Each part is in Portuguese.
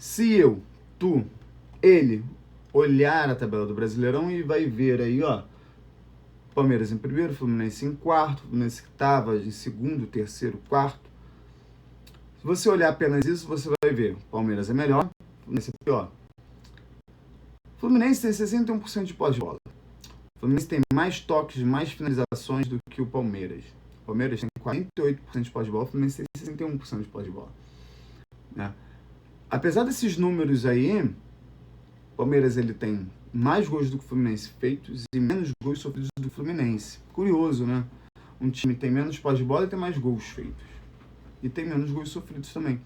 Se ele olhar a tabela do Brasileirão e vai ver aí, ó, Palmeiras em primeiro, Fluminense em quarto, Fluminense que estava em segundo, terceiro, quarto. Se você olhar apenas isso, você vai ver, Palmeiras é melhor, Fluminense é pior. Fluminense tem 61% de posse de bola. Fluminense tem mais toques, mais finalizações do que o Palmeiras. O Palmeiras tem 48% de posse de bola, o Fluminense tem 61% de posse de bola. Né? Apesar desses números aí, o Palmeiras ele tem mais gols do que o Fluminense feitos e menos gols sofridos do que o Fluminense. Curioso, né? Um time tem menos posse de bola e tem mais gols feitos. E tem menos gols sofridos também.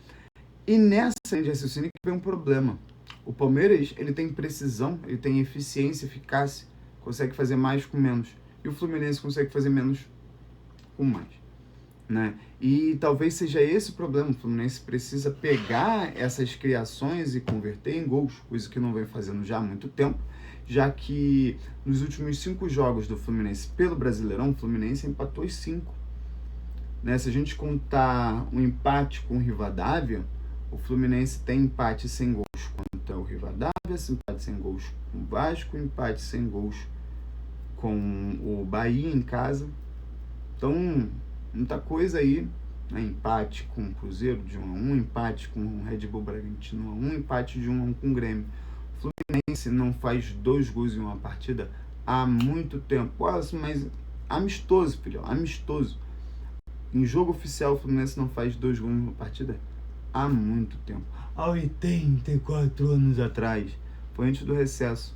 E nessa linha de raciocínio que vem um problema. O Palmeiras ele tem precisão, ele tem eficiência, eficácia, consegue fazer mais com menos. E o Fluminense consegue fazer menos com mais. Né? E talvez seja esse o problema. O Fluminense precisa pegar essas criações e converter em gols, coisa que não vem fazendo já há muito tempo, já que nos últimos 5 jogos do Fluminense pelo Brasileirão, o Fluminense empatou os 5. Né? Se a gente contar um empate com o Rivadavia, o Fluminense tem empate sem gols contra o Rivadavia, empate sem gols com o Vasco, empate sem gols com o Bahia em casa. Então, muita coisa aí, né? Empate com o Cruzeiro de 1-1, empate com o Red Bull Bragantino 1-1, empate de 1-1 com o Grêmio. O Fluminense não faz 2 gols em uma partida há muito tempo. Mas amistoso, filho, amistoso. Em jogo oficial, o Fluminense não faz 2 gols em uma partida há muito tempo. Há 84 anos atrás. Foi antes do recesso.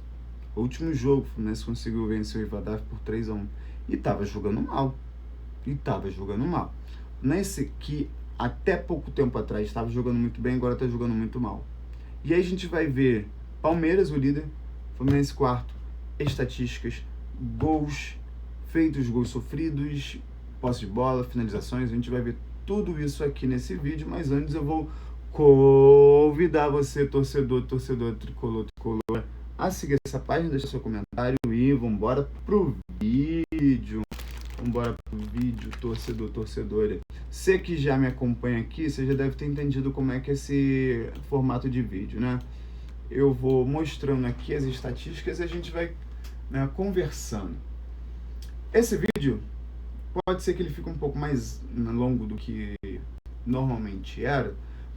O último jogo, o Fluminense conseguiu vencer o Rivadavia por 3-1. E estava jogando mal. Nesse que até pouco tempo atrás estava jogando muito bem, agora está jogando muito mal. E aí a gente vai ver Palmeiras, o líder, Fluminense quarto, estatísticas, gols feitos, gols sofridos, posse de bola, finalizações. A gente vai ver tudo isso aqui nesse vídeo, mas antes eu vou convidar você, torcedor tricolor, a seguir essa página, deixar seu comentário e vambora pro vídeo. Torcedora. Você que já me acompanha aqui, você já deve ter entendido como é que é esse formato de vídeo, né? Eu vou mostrando aqui as estatísticas e a gente vai, né, conversando. Esse vídeo pode ser que ele fique um pouco mais longo do que normalmente era,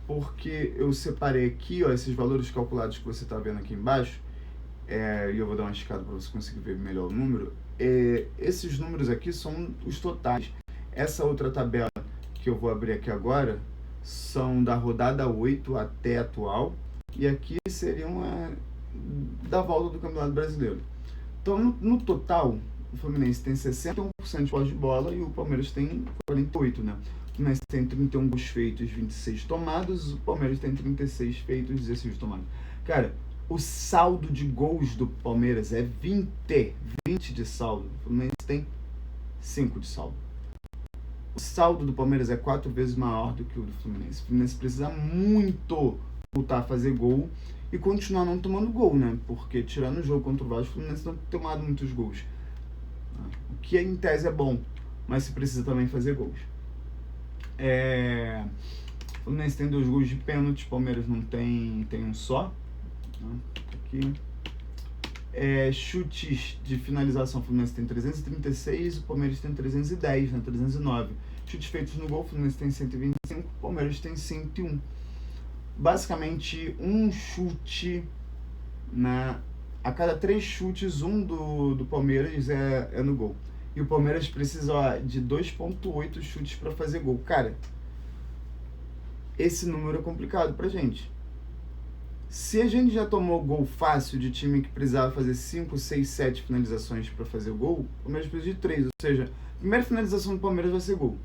porque eu separei aqui, ó, esses valores calculados que você está vendo aqui embaixo, e eu vou dar uma escada para você conseguir ver melhor o número. Esses números aqui são os totais. Essa outra tabela que eu vou abrir aqui agora são da rodada 8 até atual, e aqui seriam da volta do Campeonato Brasileiro. Então, no total, o Fluminense tem 61% de posse de bola e o Palmeiras tem 48%, né? O Fluminense tem 31 gols feitos, 26 tomados, o Palmeiras tem 36 feitos, 16 tomados. Cara, o saldo de gols do Palmeiras é 20 de saldo. O Fluminense tem 5 de saldo. O saldo do Palmeiras é 4 vezes maior do que o do Fluminense. O Fluminense precisa muito voltar a fazer gol e continuar não tomando gol, né? Porque tirando o jogo contra o Vasco, o Fluminense não tem tomado muitos gols. O que em tese é bom, mas se precisa também fazer gols. O Fluminense tem 2 gols de pênalti, o Palmeiras não tem um só. Aqui. Chutes de finalização, o Fluminense tem 336, o Palmeiras tem 310, né, 309. Chutes feitos no gol, o Fluminense tem 125, o Palmeiras tem 101. Basicamente, um chute a cada 3 chutes, um do Palmeiras é no gol. E o Palmeiras precisa de 2,8 chutes para fazer gol. Cara, esse número é complicado pra gente. Se a gente já tomou gol fácil de time que precisava fazer 5, 6, 7 finalizações para fazer o gol, o Palmeiras precisa de 3. Ou seja, a primeira finalização do Palmeiras vai ser gol.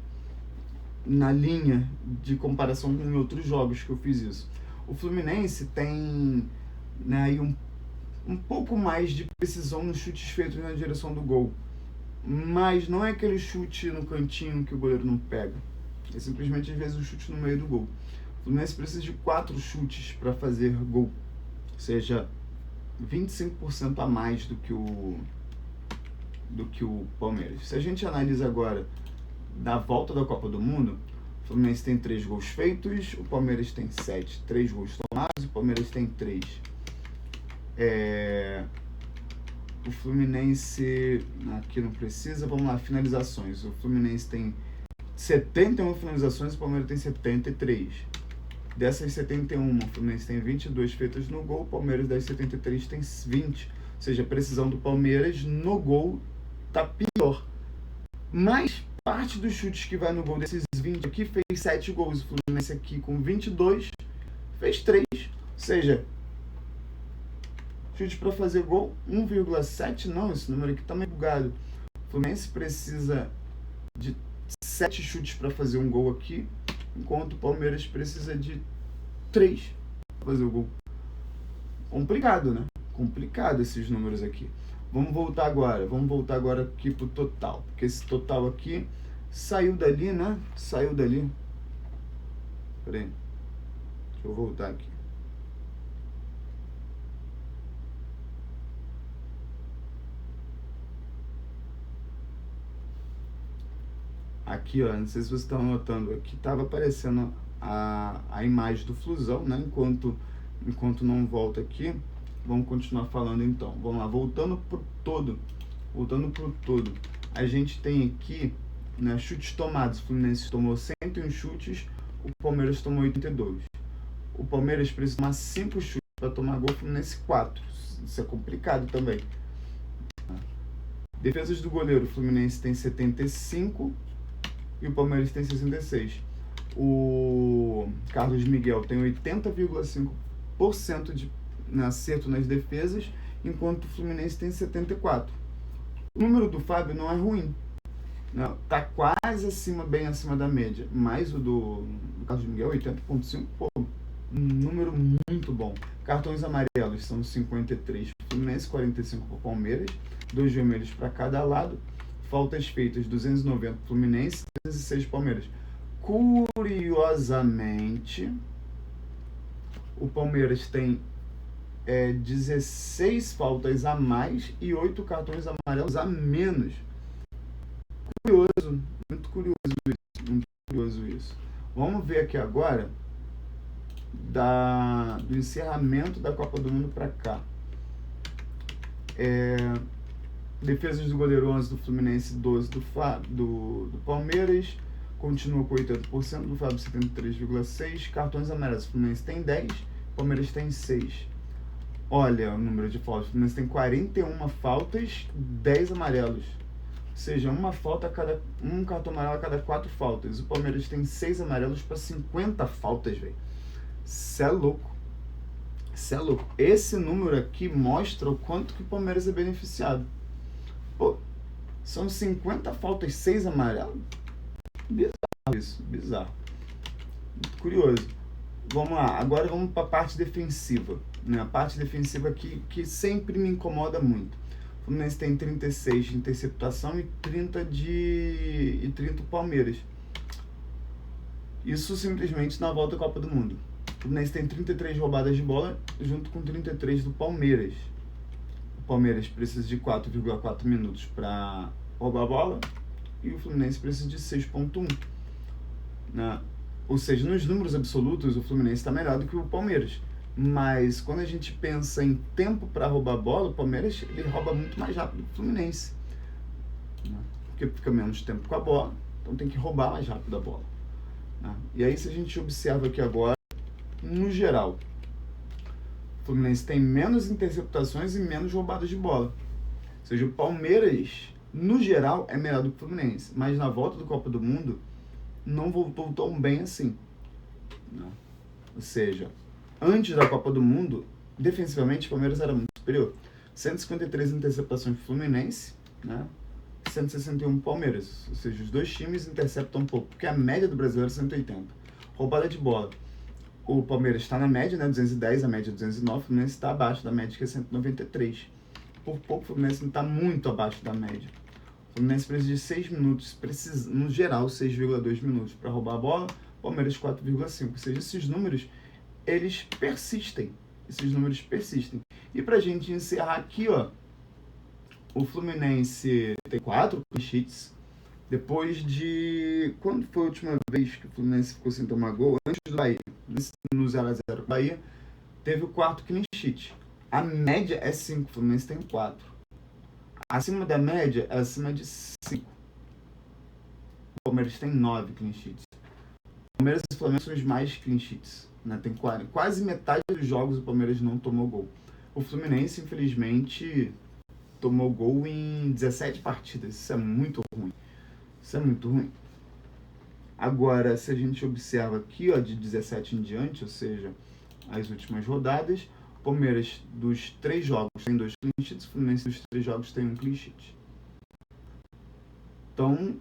Na linha de comparação com outros jogos que eu fiz isso. O Fluminense tem, né, aí um pouco mais de precisão nos chutes feitos na direção do gol. Mas não é aquele chute no cantinho que o goleiro não pega. É simplesmente, às vezes, um chute no meio do gol. O Fluminense precisa de 4 chutes para fazer gol. Ou seja, 25% a mais do que o Palmeiras. Se a gente analisa agora da volta da Copa do Mundo, o Fluminense tem 3 gols feitos, o Palmeiras tem 7. 3 gols tomados, o Palmeiras tem 3. O Fluminense, aqui não precisa, vamos lá, finalizações. O Fluminense tem 71 finalizações, o Palmeiras tem 73. Dessas 71, o Fluminense tem 22 feitas no gol, o Palmeiras das 73 tem 20. Ou seja, a precisão do Palmeiras no gol tá pior. Mas parte dos chutes que vai no gol desses 20 aqui fez 7 gols. O Fluminense aqui com 22 fez 3. Ou seja, chute para fazer gol 1,7. Não, esse número aqui tá meio bugado. O Fluminense precisa de 7 chutes para fazer um gol aqui, enquanto o Palmeiras precisa de 3 para fazer o gol. Complicado, né? Complicado esses números aqui. Vamos voltar agora aqui pro total, porque esse total aqui saiu dali, né? Saiu dali. Peraí. Deixa eu voltar aqui. Aqui, ó, não sei se vocês estão notando, aqui estava aparecendo a imagem do Flusão, né? Enquanto não volta aqui, vamos continuar falando então. Vamos lá, voltando pro todo. A gente tem aqui, né, chutes tomados. O Fluminense tomou 101 chutes, o Palmeiras tomou 82. O Palmeiras precisa tomar 5 chutes para tomar gol, o Fluminense 4. Isso é complicado também. Defesas do goleiro, o Fluminense tem 75 e o Palmeiras tem 66. O Carlos Miguel tem 80,5% de acerto nas defesas, enquanto o Fluminense tem 74%. O número do Fábio não é ruim, não, tá quase acima, bem acima da média, mas o do Carlos Miguel 80,5%, pô, um número muito bom. Cartões amarelos são 53 para o Fluminense, 45 para o Palmeiras, 2 vermelhos para cada lado. Faltas feitas 290 para o Fluminense, 306 para o Palmeiras. Curiosamente, o Palmeiras tem 16 faltas a mais e 8 cartões amarelos a menos. Curioso, muito curioso isso. Vamos ver aqui agora do encerramento da Copa do Mundo para cá. Defesas do goleiro 11 do Fluminense, 12 do Palmeiras, continua com 80%, do Fábio 73,6%. Cartões amarelos, o Fluminense tem 10, o Palmeiras tem 6. Olha o número de faltas, o Fluminense tem 41 faltas, 10 amarelos. Ou seja, um cartão amarelo a cada 4 faltas. O Palmeiras tem 6 amarelos para 50 faltas, velho. Cê é louco. Esse número aqui mostra o quanto que o Palmeiras é beneficiado. Pô, são 50 faltas, 6 amarelos? Bizarro isso, bizarro. Muito curioso. Vamos lá, agora vamos para a parte defensiva. Né? A parte defensiva aqui que sempre me incomoda muito. O Fluminense tem 36 de interceptação e 30 o Palmeiras. Isso simplesmente na volta da Copa do Mundo. O Fluminense tem 33 roubadas de bola junto com 33 do Palmeiras. O Palmeiras precisa de 4,4 minutos para roubar a bola e o Fluminense precisa de 6,1. Né? Ou seja, nos números absolutos o Fluminense está melhor do que o Palmeiras. Mas quando a gente pensa em tempo para roubar a bola, o Palmeiras ele rouba muito mais rápido que o Fluminense. Né? Porque fica menos tempo com a bola, então tem que roubar mais rápido a bola. Né? E aí se a gente observa aqui agora, no geral, o Fluminense tem menos interceptações e menos roubadas de bola. Ou seja, o Palmeiras, no geral, é melhor do que o Fluminense. Mas na volta do Copa do Mundo, não voltou tão bem assim. Né? Ou seja, antes da Copa do Mundo, defensivamente, o Palmeiras era muito superior. 153 interceptações do Fluminense, né? 161 do Palmeiras. Ou seja, os dois times interceptam um pouco, porque a média do brasileiro é 180. Roubada de bola. O Palmeiras está na média, né? 210, a média é 209. O Fluminense está abaixo da média, que é 193. Por pouco, o Fluminense está muito abaixo da média. O Fluminense precisa de 6 minutos, no geral, 6,2 minutos para roubar a bola. O Palmeiras 4,5. Ou seja, esses números persistem. E pra gente encerrar aqui, ó, o Fluminense tem 4 clean sheets, Depois de... Quando foi a última vez que o Fluminense ficou sem tomar gol? Antes do Bahia. No 0x0 com o Bahia, teve o quarto clean sheet. A média é 5, o Fluminense tem 4. Acima da média é acima de 5. O Palmeiras tem 9 clean sheets. O Palmeiras e o Flamengo são os mais clean sheets. Né? Tem quase metade dos jogos o Palmeiras não tomou gol. O Fluminense, infelizmente, tomou gol em 17 partidas. Isso é muito ruim. Isso é muito ruim. Agora, se a gente observa aqui, ó, de 17 em diante, ou seja, as últimas rodadas, o Palmeiras dos 3 jogos tem 2 clean sheets, o Fluminense dos 3 jogos tem 1 clean sheet. Então,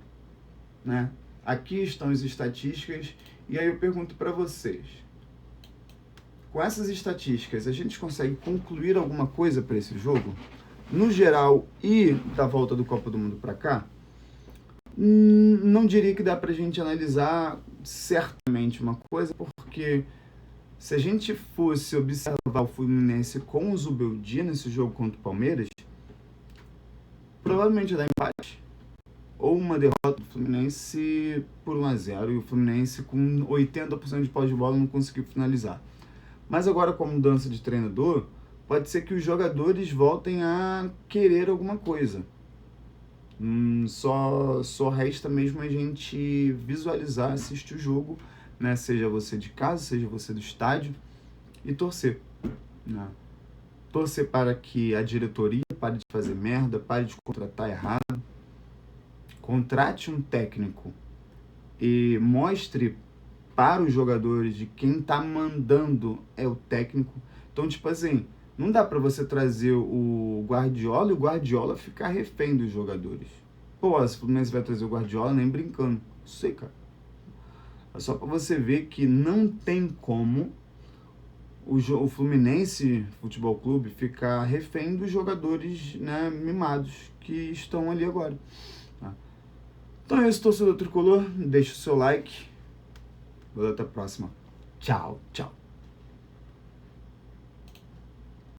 né, aqui estão as estatísticas, e aí eu pergunto para vocês, com essas estatísticas, a gente consegue concluir alguma coisa para esse jogo? No geral, e da volta do Copa do Mundo para cá, não diria que dá pra gente analisar certamente uma coisa, porque se a gente fosse observar o Fluminense com o Zubeldia nesse jogo contra o Palmeiras, provavelmente ia dar empate ou uma derrota do Fluminense por 1x0 e o Fluminense com 80% de posse de bola não conseguiu finalizar. Mas agora, com a mudança de treinador, pode ser que os jogadores voltem a querer alguma coisa. Só resta mesmo a gente visualizar, assistir o jogo, né? Seja você de casa, seja você do estádio, e torcer. Né? Torcer para que a diretoria pare de fazer merda, pare de contratar errado, contrate um técnico e mostre para os jogadores de quem tá mandando é o técnico. Então, tipo assim, não dá para você trazer o Guardiola e o Guardiola ficar refém dos jogadores. Pô, se o Fluminense vai trazer o Guardiola, nem brincando. Não sei, cara. É só para você ver que não tem como o Fluminense Futebol Clube ficar refém dos jogadores, né, mimados que estão ali agora. Tá? Então é isso, torcedor tricolor. Deixa o seu like. Até a próxima. Tchau, tchau.